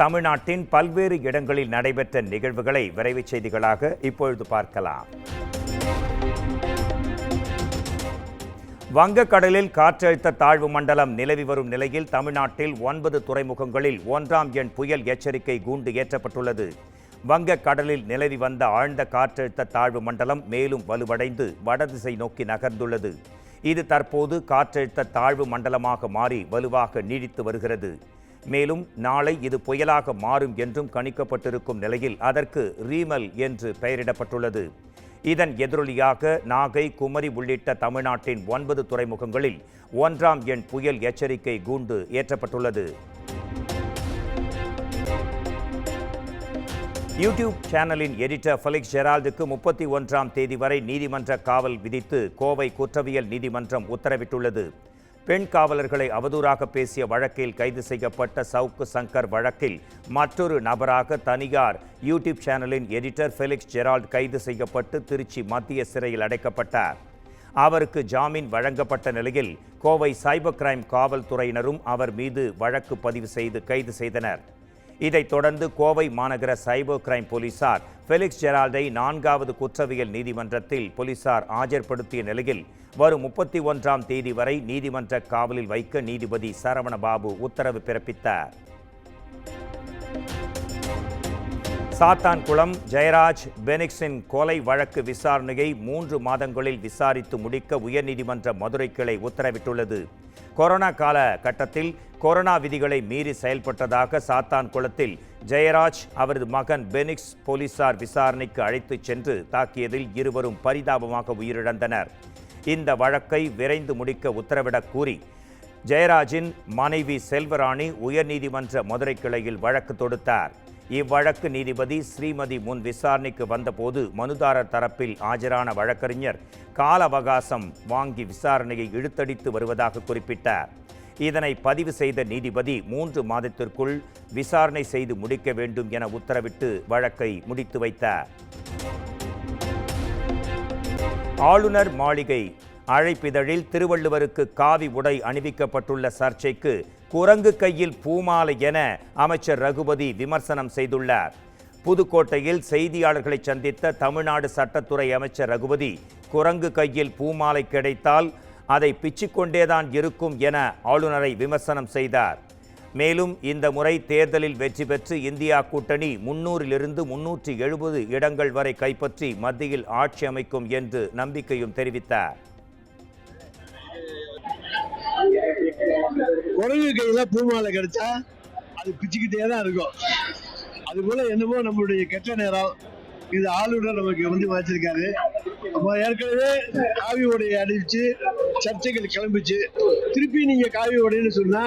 தமிழ்நாட்டின் பல்வேறு இடங்களில் நடைபெற்ற நிகழ்வுகளை விரைவுச் செய்திகளாக இப்பொழுது பார்க்கலாம். வங்கக்கடலில் காற்றழுத்த தாழ்வு மண்டலம் நிலவி வரும் நிலையில் தமிழ்நாட்டில் 9 துறைமுகங்களில் 1ஆம் எண் புயல் எச்சரிக்கை கூண்டு ஏற்றப்பட்டுள்ளது. வங்கக்கடலில் நிலவி வந்த ஆழ்ந்த காற்றழுத்த தாழ்வு மண்டலம் மேலும் வலுவடைந்து வடதிசை நோக்கி நகர்ந்துள்ளது. இது தற்போது காற்றழுத்த தாழ்வு மண்டலமாக மாறி வலுவாக நீடித்து வருகிறது. மேலும் நாளை இது புயலாக மாறும் என்றும் கணிக்கப்பட்டிருக்கும் நிலையில் அதற்கு ரீமல் என்று பெயரிடப்பட்டுள்ளது. இதன் எதிரொலியாக நாகை, குமரி உள்ளிட்ட தமிழ்நாட்டின் 9 துறைமுகங்களில் 1ஆம் எண் புயல் எச்சரிக்கை கூண்டு ஏற்றப்பட்டுள்ளது. யூடியூப் சேனலின் எடிட்டர் ஃபெலிக்ஸ் ஜெரால்டுக்கு 31ஆம் தேதி வரை நீதிமன்ற காவல் விதித்து கோவை குற்றவியல் நீதிமன்றம் உத்தரவிட்டுள்ளது. பெண் காவலர்களை அவதூறாக பேசிய வழக்கில் கைது செய்யப்பட்ட சவுக்கு சங்கர் வழக்கில் மற்றொரு நபராக தனியார் யூடியூப் சேனலின் எடிட்டர் ஃபெலிக்ஸ் ஜெரால்ட் கைது செய்யப்பட்டு திருச்சி மத்திய சிறையில் அடைக்கப்பட்டார். அவருக்கு ஜாமீன் வழங்கப்பட்ட நிலையில் கோவை சைபர் கிரைம் காவல்துறையினரும் அவர் மீது வழக்கு பதிவு செய்து கைது செய்தனர். இதைத் தொடர்ந்து கோவை மாநகர சைபர் கிரைம் போலீசார் ஃபெலிக்ஸ் ஜெரால்டை 4வது குற்றவியல் நீதிமன்றத்தில் போலீசார் ஆஜர்படுத்திய நிலையில் வரும் 31ஆம் தேதி வரை நீதிமன்ற காவலில் வைக்க நீதிபதி சரவணபாபு உத்தரவு பிறப்பித்தார். சாத்தான்குளம் ஜெயராஜ் பெனிக்ஸின் கொலை வழக்கு விசாரணையை 3 மாதங்களில் விசாரித்து முடிக்க உயர்நீதிமன்ற மதுரை கிளை உத்தரவிட்டுள்ளது. கொரோனா கால கட்டத்தில் கொரோனா விதிகளை மீறி செயல்பட்டதாக சாத்தான்குளத்தில் ஜெயராஜ் அவரது மகன் பெனிக்ஸ் போலீசார் விசாரணைக்கு அழைத்துச் சென்று தாக்கியதில் இருவரும் பரிதாபமாக உயிரிழந்தனர். இந்த வழக்கை விரைந்து முடிக்க உத்தரவிடக் கூறி ஜெயராஜின் மனைவி செல்வராணி உயர்நீதிமன்ற மதுரை கிளையில் வழக்கு தொடுத்தார். இவ்வழக்கு நீதிபதி ஸ்ரீமதி முன் விசாரணைக்கு வந்தபோது மனுதாரர் தரப்பில் ஆஜரான வழக்கறிஞர் கால அவகாசம் வாங்கி விசாரணையை இழுத்தடித்து வருவதாக குறிப்பிட்டார். இதனை பதிவு செய்த நீதிபதி 3 மாதத்திற்குள் விசாரணை செய்து முடிக்க வேண்டும் என உத்தரவிட்டு வழக்கை முடித்து வைத்தார். ஆளுநர் மாளிகை அழைப்பிதழில் திருவள்ளுவருக்கு காவி உடை அணிவிக்கப்பட்டுள்ள சர்ச்சைக்கு குரங்கு கையில் பூமாலை என அமைச்சர் ரகுபதி விமர்சனம் செய்துள்ளார். புதுக்கோட்டையில் செய்தியாளர்களை சந்தித்த தமிழ்நாடு சட்டத்துறை அமைச்சர் ரகுபதி குரங்கு கையில் பூமாலை கிடைத்தால் அதை பிச்சுக்கொண்டேதான் இருக்கும் என ஆளுநரை விமர்சனம் செய்தார். மேலும் இந்த முறை தேர்தலில் வெற்றி பெற்று இந்தியா கூட்டணி 300லிருந்து 370 இடங்கள் வரை கைப்பற்றி மத்தியில் ஆட்சி அமைக்கும் என்று நம்பிக்கையும் தெரிவித்தார். குரங்கு கையில பூமாலை கிடைச்சா அது பிச்சுக்கிட்டே தான் இருக்கும். அது போல என்னமோ நம்மளுடைய கெட்ட நேரம் இது ஆளுநர் நமக்கு வச்சிருக்காரு. அப்போ ஏற்கனவே காவி உடையை அணிவிச்சு சர்ச்சைகள் கிளம்பிச்சு. திருப்பி நீங்க காவி உடைன்னு சொன்னா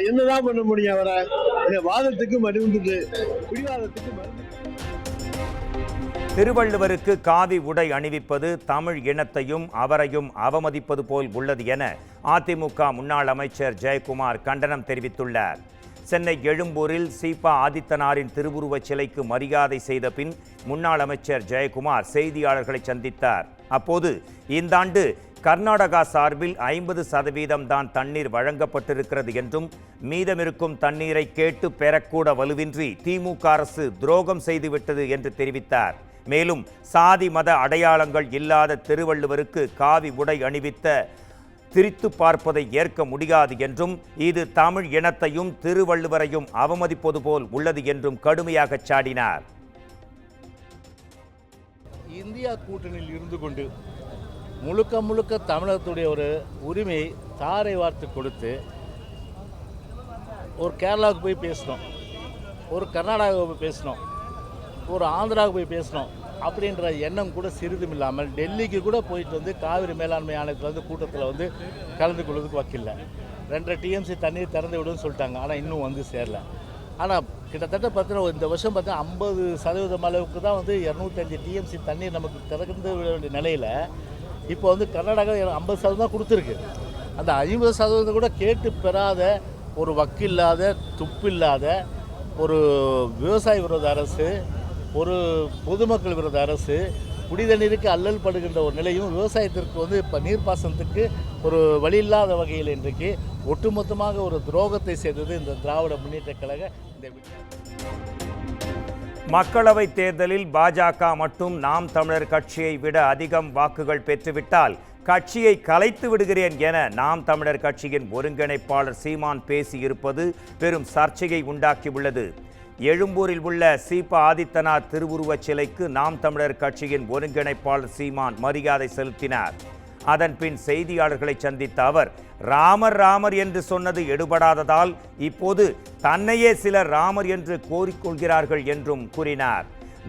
என்னதான் பண்ண முடியும்? அவரை வாதத்துக்கு மறுந்துட்டு பிடிவாதத்துக்கு மருந்து. திருவள்ளுவருக்கு காவி உடை அணிவிப்பது தமிழ் இனத்தையும் அவரையும் அவமதிப்பது போல் உள்ளது என அதிமுக முன்னாள் அமைச்சர் ஜெயக்குமார் கண்டனம் தெரிவித்துள்ளார். சென்னை எழும்பூரில் சீபா ஆதித்தனாரின் திருவுருவச் சிலைக்கு மரியாதை செய்த பின் முன்னாள் அமைச்சர் ஜெயக்குமார் செய்தியாளர்களை சந்தித்தார். அப்போது இந்த ஆண்டு கர்நாடகா சார்பில் 50% தான் தண்ணீர் வழங்கப்பட்டிருக்கிறது என்றும் மீதமிருக்கும் தண்ணீரை கேட்டு பெறக்கூட வலுவின்றி திமுக அரசு துரோகம் செய்துவிட்டது என்று தெரிவித்தார். மேலும் சாதி மத அடையாளங்கள் இல்லாத திருவள்ளுவருக்கு காவி உடை அணிவித்த திரித்து பார்ப்பதை ஏற்க முடியாது என்றும் இது தமிழ் இனத்தையும் திருவள்ளுவரையும் அவமதிப்பது போல் உள்ளது என்றும் கடுமையாக சாடினார். இந்தியா கூட்டணியில் இருந்து கொண்டு முழுக்க முழுக்க தமிழகத்துடைய ஒரு உரிமையை தாரை வார்த்து கொடுத்து ஒரு கேரளாவுக்கு போய் பேசணும், ஒரு கர்நாடகாவுக்கு போய் பேசணும், ஒரு ஆந்திராவுக்கு போய் பேசணும் அப்படின்ற எண்ணம் கூட சிறிதும் இல்லாமல் டெல்லிக்கு கூட போயிட்டு காவிரி மேலாண்மை ஆணையத்தில் கூட்டத்தில் கலந்து கொள்வதுக்கு வக்கில்லை. 2.5 TMC தண்ணீர் திறந்து விடுன்னு சொல்லிட்டாங்க. ஆனால் இன்னும் சேரல. ஆனால் கிட்டத்தட்ட பார்த்தீங்கன்னா இந்த வருஷம் பார்த்தீங்கன்னா 50% அளவுக்கு தான் 205 TMC தண்ணீர் நமக்கு திறந்து விட வேண்டிய நிலையில் இப்போ கர்நாடகா 50% தான் கொடுத்துருக்கு. அந்த 50% கூட கேட்டு பெறாத ஒரு வக்கில்லாத துப்பில்லாத ஒரு விவசாய விரோத அரசு, ஒரு பொதுமக்கள் விரோத அரசு, குடிதண்ணீருக்கு அல்லல் படுகின்ற ஒரு நிலையும் விவசாயத்திற்கு வந்து இப்போ நீர்ப்பாசனத்துக்கு ஒரு வழி இல்லாத வகையில் இன்றைக்கு ஒட்டுமொத்தமாக ஒரு துரோகத்தை செய்தது இந்த திராவிட முன்னேற்ற கழக இந்த மக்களவைத் தேர்தலில் பாஜக மட்டும் நாம் தமிழர் கட்சியை விட அதிகம் வாக்குகள் பெற்றுவிட்டால் கட்சியை கலைத்து விடுகிறேன் என நாம் தமிழர் கட்சியின் ஒருங்கிணைப்பாளர் சீமான் பேசியிருப்பது பெரும் சர்ச்சையை உண்டாக்கியுள்ளது. எழும்பூரில் உள்ள சீப ஆதித்தனார் திருவுருவச் சிலைக்கு நாம் தமிழர் கட்சியின் ஒருங்கிணைப்பாளர் சீமான் மரியாதை செலுத்தினார். அதன் பின் செய்தியாளர்களை சந்தித்த அவர் ராமர் ராமர் என்று சொன்னது எடுபடாததால் இப்போது தன்னையே சிலர் ராமர் என்று கோரிக்கொள்கிறார்கள் என்றும் கூறினார்.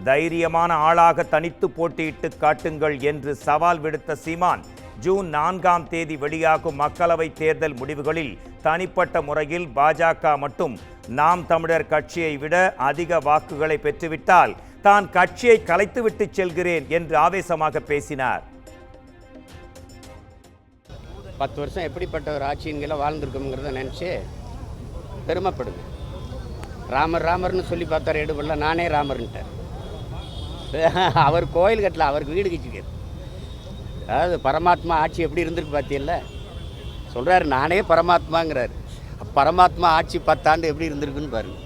தைரியமான ஆளாக தனித்து போட்டியிட்டு காட்டுங்கள் என்று சவால் விடுத்த சீமான் ஜூன் 4ஆம் தேதி வெளியாகும் மக்களவைத் தேர்தல் முடிவுகளில் தனிப்பட்ட முறையில் பாஜக மட்டும் நாம் தமிழர் கட்சியை விட அதிக வாக்குகளை பெற்றுவிட்டால் தான் கட்சியை கலைத்துவிட்டு செல்கிறேன் என்று ஆவேசமாக பேசினார். 10 வருஷம் எப்படிப்பட்ட ஒரு ஆட்சியின்களை வாழ்ந்துருக்கோங்கிறத நினச்சி பெருமைப்படுங்க. ராமர் ராமர்னு சொல்லி பார்த்தார் எடுபடல, நானே ராமர்ன்ட்டார். அவர் கோயில் கட்டல, அவருக்கு வீடு கட்டிக்கார். அதாவது பரமாத்மா ஆட்சி எப்படி இருந்திருக்கு பார்த்தியல்ல, சொல்கிறாரு நானே பரமாத்மாங்கிறாரு. பரமாத்மா ஆட்சி 10 ஆண்டு எப்படி இருந்திருக்குன்னு பாருங்க.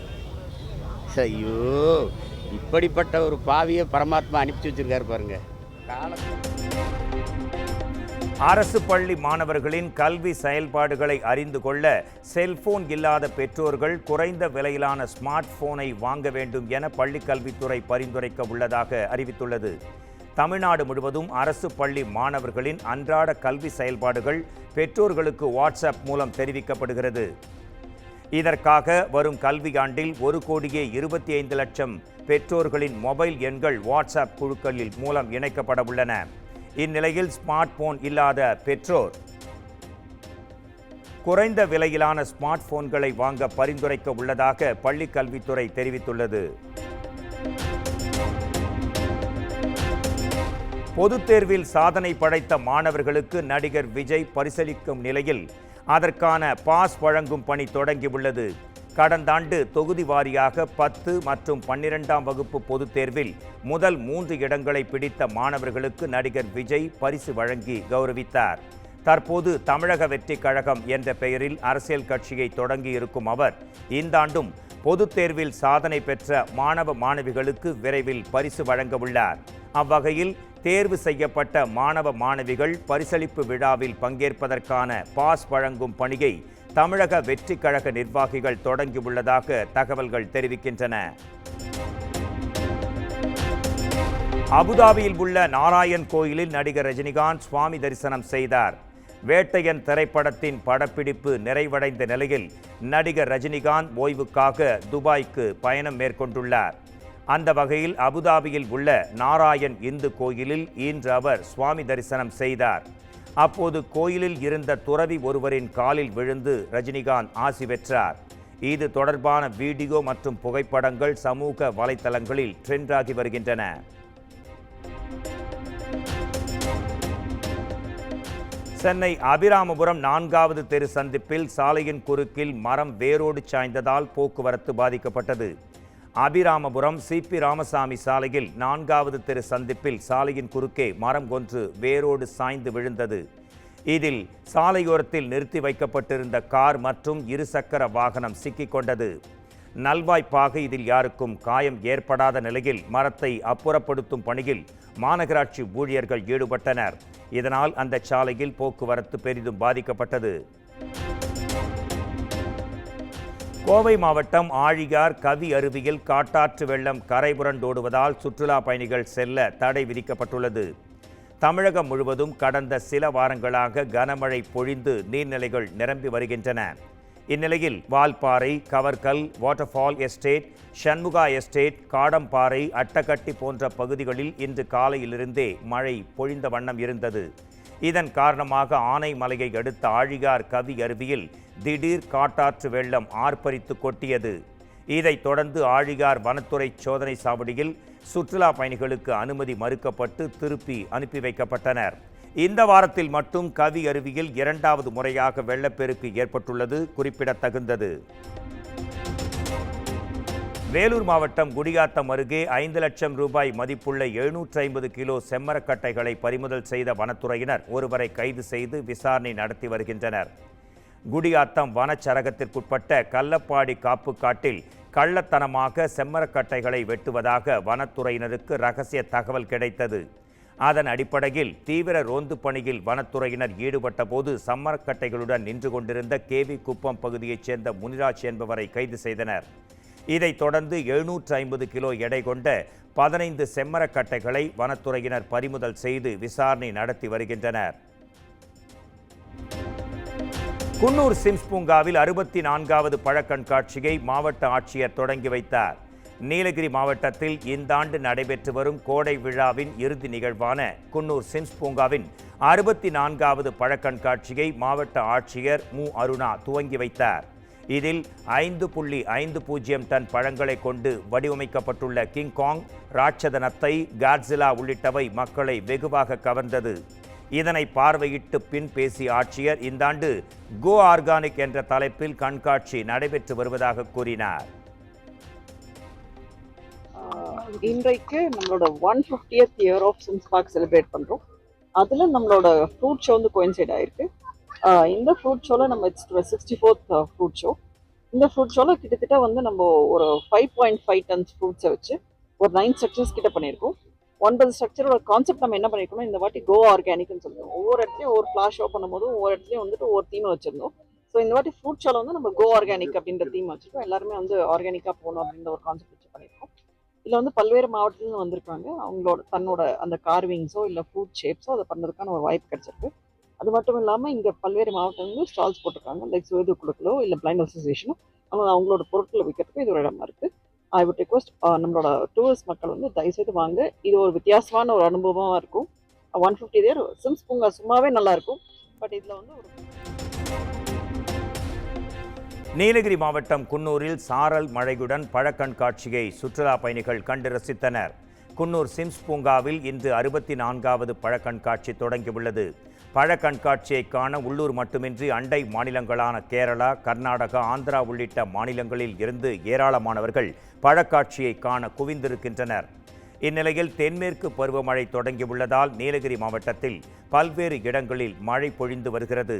ஐயோ, இப்படிப்பட்ட ஒரு பாவியை பரமாத்மா அனுப்பிச்சி வச்சிருக்காரு பாருங்க. அரசு பள்ளி மாணவர்களின் கல்வி செயல்பாடுகளை அறிந்து கொள்ள செல்போன் இல்லாத பெற்றோர்கள் குறைந்த விலையிலான ஸ்மார்ட் போனை வாங்க வேண்டும் என பள்ளிக்கல்வித்துறை பரிந்துரைக்க உள்ளதாக அறிவித்துள்ளது. தமிழ்நாடு முழுவதும் அரசு பள்ளி மாணவர்களின் அன்றாட கல்வி செயல்பாடுகள் பெற்றோர்களுக்கு வாட்ஸ்அப் மூலம் தெரிவிக்கப்படுகிறது. இதற்காக வரும் கல்வியாண்டில் 1,25,00,000 பெற்றோர்களின் மொபைல் எண்கள் வாட்ஸ்அப் குழுக்களில் மூலம் இணைக்கப்பட உள்ளன. இந்நிலையில் ஸ்மார்ட் போன் இல்லாத பெற்றோர் குறைந்த விலையிலான ஸ்மார்ட் போன்களை வாங்க பரிந்துரைக்க உள்ளதாக பள்ளிக் கல்வித்துறை தெரிவித்துள்ளது. பொதுத் தேர்வில் சாதனை படைத்த மாணவர்களுக்கு நடிகர் விஜய் பரிசளிக்கும் நிலையில் அதற்கான பாஸ் வழங்கும் பணி தொடங்கியுள்ளது. கடந்த ஆண்டு தொகுதி வாரியாக 10 மற்றும் 12ஆம் வகுப்பு பொதுத் தேர்வில் முதல் 3 இடங்களை பிடித்த மாணவர்களுக்கு நடிகர் விஜய் பரிசு வழங்கி கௌரவித்தார். தற்போது தமிழக வெற்றிக் கழகம் என்ற பெயரில் அரசியல் கட்சியை தொடங்கியிருக்கும் அவர் இந்த ஆண்டும் பொதுத் தேர்வில் சாதனை பெற்ற மாணவ மாணவிகளுக்கு விரைவில் பரிசு வழங்க உள்ளார். அவ்வகையில் தேர்வு செய்யப்பட்ட மாணவ மாணவிகள் பரிசளிப்பு விழாவில் பங்கேற்பதற்கான பாஸ் வழங்கும் பணியை தமிழக வெற்றிக் கழக நிர்வாகிகள் தொடங்கியுள்ளதாக தகவல்கள் தெரிவிக்கின்றன. அபுதாபியில் உள்ள நாராயண் கோயிலில் நடிகர் ரஜினிகாந்த் சுவாமி தரிசனம் செய்தார். வேட்டையன் திரைப்படத்தின் படப்பிடிப்பு நிறைவடைந்த நிலையில் நடிகர் ரஜினிகாந்த் ஓய்வுக்காக துபாய்க்கு பயணம் மேற்கொண்டுள்ளார். அந்த வகையில் அபுதாபியில் உள்ள நாராயண் இந்து கோயிலில் இன்று அவர் சுவாமி தரிசனம் செய்தார். அப்போது கோயிலில் இருந்த துறவி ஒருவரின் காலில் விழுந்து ரஜினிகாந்த் ஆசி பெற்றார். இது தொடர்பான வீடியோ மற்றும் புகைப்படங்கள் சமூக வலைத்தளங்களில் ட்ரெண்டாகி வருகின்றன. சென்னை அபிராமபுரம் 4வது தெரு சந்திப்பில் சாலையின் குறுக்கில் மரம் வேரோடு சாய்ந்ததால் போக்குவரத்து பாதிக்கப்பட்டது. அபிராமபுரம் சிபி ராமசாமி சாலையில் 4வது தெரு சந்திப்பில் சாலையின் குறுக்கே மரம் ஒன்று வேரோடு சாய்ந்து விழுந்தது. இதில் சாலையோரத்தில் நிறுத்தி வைக்கப்பட்டிருந்த கார் மற்றும் இருசக்கர வாகனம் சிக்கிக்கொண்டது. நல்வாய்ப்பாக இதில் யாருக்கும் காயம் ஏற்படாத நிலையில் மரத்தை அப்புறப்படுத்தும் பணியில் மாநகராட்சி ஊழியர்கள் ஈடுபட்டனர். இதனால் அந்த சாலையில் போக்குவரத்து பெரிதும் பாதிக்கப்பட்டது. கோவை மாவட்டம் ஆழியார் கவி அருவியில் காட்டாற்று வெள்ளம் கரைபுரண்டோடுவதால் சுற்றுலா பயணிகள் செல்ல தடை விதிக்கப்பட்டுள்ளது. தமிழகம் முழுவதும் கடந்த சில வாரங்களாக கனமழை பொழிந்து நீர்நிலைகள் நிரம்பி வருகின்றன. இந்நிலையில் வால்பாறை, கவர்கல், வாட்டர்ஃபால் எஸ்டேட், சண்முகா எஸ்டேட், காடம்பாறை, அட்டகட்டி போன்ற பகுதிகளில் இன்று காலையிலிருந்தே மழை பொழிந்த வண்ணம் இருந்தது. இதன் காரணமாக ஆனைமலையை அடுத்த ஆழியார் கவி அருவியில் திடீர் காட்டாற்று வெள்ளம் ஆர்ப்பரித்து கொட்டியது. இதைத் தொடர்ந்து ஆழியார் வனத்துறை சோதனை சாவடியில் சுற்றுலா பயணிகளுக்கு அனுமதி மறுக்கப்பட்டு திருப்பி அனுப்பி வைக்கப்பட்டனர். இந்த வாரத்தில் மட்டும் கவி அருவியில் 2வது முறையாக வெள்ளப்பெருக்கு ஏற்பட்டுள்ளது குறிப்பிடத்தகுந்தது. வேலூர் மாவட்டம் குடியாத்தம் அருகே 5 லட்சம் ரூபாய் மதிப்புள்ள 750 கிலோ செம்மரக்கட்டைகளை பறிமுதல் செய்த வனத்துறையினர் ஒருவரை கைது செய்து விசாரணை நடத்தி வருகின்றனர். குடியாத்தம் வனச்சரகத்திற்குட்பட்ட கள்ளப்பாடி காப்பு காட்டில் கள்ளத்தனமாக செம்மரக்கட்டைகளை வெட்டுவதாக வனத்துறையினருக்கு ரகசிய தகவல் கிடைத்தது. அதன் அடிப்படையில் தீவிர ரோந்து பணியில் வனத்துறையினர் ஈடுபட்ட போது செம்மரக்கட்டைகளுடன் நின்று கொண்டிருந்த கேவி குப்பம் பகுதியைச் சேர்ந்த முனிராஜ் என்பவரை கைது செய்தனர். இதைத் தொடர்ந்து 750 கிலோ எடை கொண்ட 15 செம்மரக்கட்டைகளை வனத்துறையினர் பறிமுதல் செய்து விசாரணை நடத்தி வருகின்றனர். குன்னூர் சிம்ஸ் பூங்காவில் 64வது பழக்கண்காட்சியை மாவட்ட ஆட்சியர் தொடங்கி வைத்தார். நீலகிரி மாவட்டத்தில் இந்த ஆண்டு நடைபெற்று வரும் கோடை விழாவின் இறுதி நிகழ்வான குன்னூர் சிம்ஸ் பூங்காவின் 64வது பழக்கண்காட்சியை மாவட்ட ஆட்சியர் மு. அருணா துவங்கி வைத்தார். இதில் 5.50 டன் பழங்களை கொண்டு வடிவமைக்கப்பட்டுள்ள கிங்காங், ராட்சத நத்தை, காட்ஸிலா உள்ளிட்டவை மக்களை வெகுவாக கவர்ந்தது. இதனை பார்வையிட்டு பின் பேசிய ஆட்சியர் இந்த ஆண்டு கோ ஆர்கானிக் என்ற தலைப்பில் கண்காட்சி நடைபெற்று வருவதாக கூறினார். இன்றைக்கு நம்மளோட 150th year of Sims Park celebrate பண்றோம். அதுல நம்மளோட ஃப்ரூட் ஷோ வந்து கோயின்சைட் ஆயிருக்கு. இந்த ஃப்ரூட் ஷோல நம்ம 64th ஃப்ரூட் ஷோ. இந்த ஃப்ரூட் ஷோல கிட்டத்தட்ட வந்து நம்ம ஒரு 5.5 டன்ஸ் ஃப்ரூட்ஸை வச்சு ஒரு 9 ஸ்ட்ரக்சர்ஸ் கிட்ட பண்ணியிருக்கோம். 9 ஸ்ட்ரக்சரோட கான்செப்ட் நம்ம என்ன பண்ணியிருக்கோம்னா, இந்த வாட்டி கோ ஆர்கானிக்னு சொல்லுவோம். ஒவ்வொரு இடத்துலையும் ஒரு ஃபிளாஷ் ஷோ பண்ணும்போது ஒவ்வொரு இடத்துலையும் வந்துட்டு ஒரு தீமை வச்சிருந்தோம். ஸோ இந்த வாட்டி ஃப்ரூட் ஷோல வந்து நம்ம கோ ஆர்கானிக் அப்படின்ற தீம் வச்சிருக்கோம். எல்லாருமே வந்து ஆர்கானிக்காக போகணும் அப்படின்ற ஒரு கான்செப்ட் வச்சு பண்ணியிருக்கோம். இதில் வந்து பல்வேறு மாவட்டத்துலேருந்து வந்திருக்காங்க. அவங்களோட தன்னோட அந்த கார்விங்ஸோ இல்லை ஃப்ரூட் ஷேப்ஸோ அதை பண்ணுறதுக்கான ஒரு வாய்ப்பு கிடைச்சிருக்கு. அது மட்டும் இல்லாமல் இங்கே பல்வேறு மாவட்டங்களில் ஸ்டால்ஸ் போட்டிருக்காங்க. லைக் சுவேது குழுக்களோ இல்லை பிளைண்ட் அசோசியேஷனோ அவங்களோட பொருட்களை விற்கிறதுக்கு இது ஒரு இடமா இருக்குது. ஐ வுட் ரிக்வெஸ்ட் நம்மளோட டூரிஸ்ட் மக்கள் வந்து தயவுசெய்து வாங்க. இது ஒரு வித்தியாசமான ஒரு அனுபவமாக இருக்கும். 150 இயர் சிம்ஸ் பூங்கா சும்மாவே நல்லா இருக்கும். பட் இதில் வந்து ஒரு நீலகிரி மாவட்டம் குன்னூரில் சாரல் மழையுடன் பழக்கண்காட்சியை சுற்றுலா பயணிகள் கண்டு ரசித்தனர். குன்னூர் சிம்ஸ் பூங்காவில் இன்று 64வது பழக்கண்காட்சி தொடங்கியுள்ளது. பழக்கண்காட்சியை காண உள்ளூர் மட்டுமின்றி அண்டை மாநிலங்களான கேரளா, கர்நாடகா, ஆந்திரா உள்ளிட்ட மாநிலங்களில் இருந்து ஏராளமானவர்கள் பழக்காட்சியை காண குவிந்திருக்கின்றனர். இந்நிலையில் தென்மேற்கு பருவமழை தொடங்கியுள்ளதால் நீலகிரி மாவட்டத்தில் பல்வேறு இடங்களில் மழை பொழிந்து வருகிறது.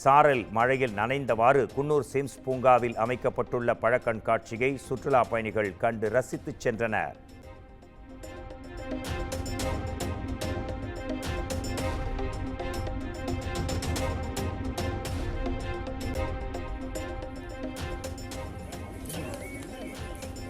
சாரல் மழையில் நனைந்தவாறு குன்னூர் சிம்ஸ் பூங்காவில் அமைக்கப்பட்டுள்ள பழக்கண்காட்சியை சுற்றுலா பயணிகள் கண்டு ரசித்துச் சென்றனர்.